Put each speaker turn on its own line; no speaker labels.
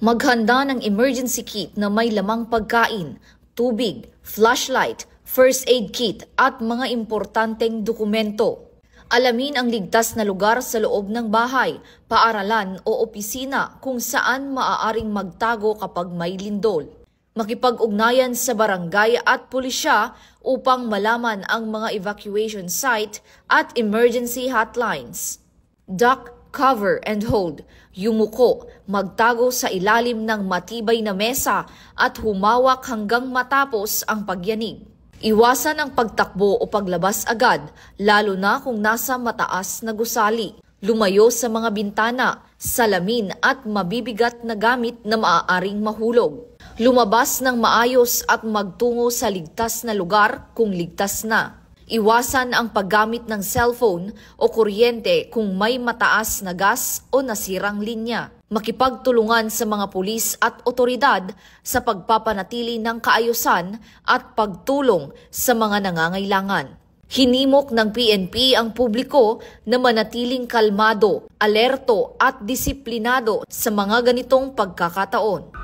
Maghanda ng emergency kit na may lamang pagkain, tubig, flashlight, first aid kit at mga importanteng dokumento. Alamin ang ligtas na lugar sa loob ng bahay, paaralan o opisina kung saan maaaring magtago kapag may lindol. Makipag-ugnayan sa barangay at pulisya upang malaman ang mga evacuation site at emergency hotlines. Duck, cover and hold. Yumuko, magtago sa ilalim ng matibay na mesa at humawak hanggang matapos ang pagyanig. Iwasan ang pagtakbo o paglabas agad, lalo na kung nasa mataas na gusali. Lumayo sa mga bintana, salamin at mabibigat na gamit na maaaring mahulog. Lumabas ng maayos at magtungo sa ligtas na lugar kung ligtas na. Iwasan ang paggamit ng cellphone o kuryente kung may mataas na gas o nasirang linya. Makipagtulungan sa mga pulis at otoridad sa pagpapanatili ng kaayusan at pagtulong sa mga nangangailangan. Hinimok ng PNP ang publiko na manatiling kalmado, alerto at disiplinado sa mga ganitong pagkakataon.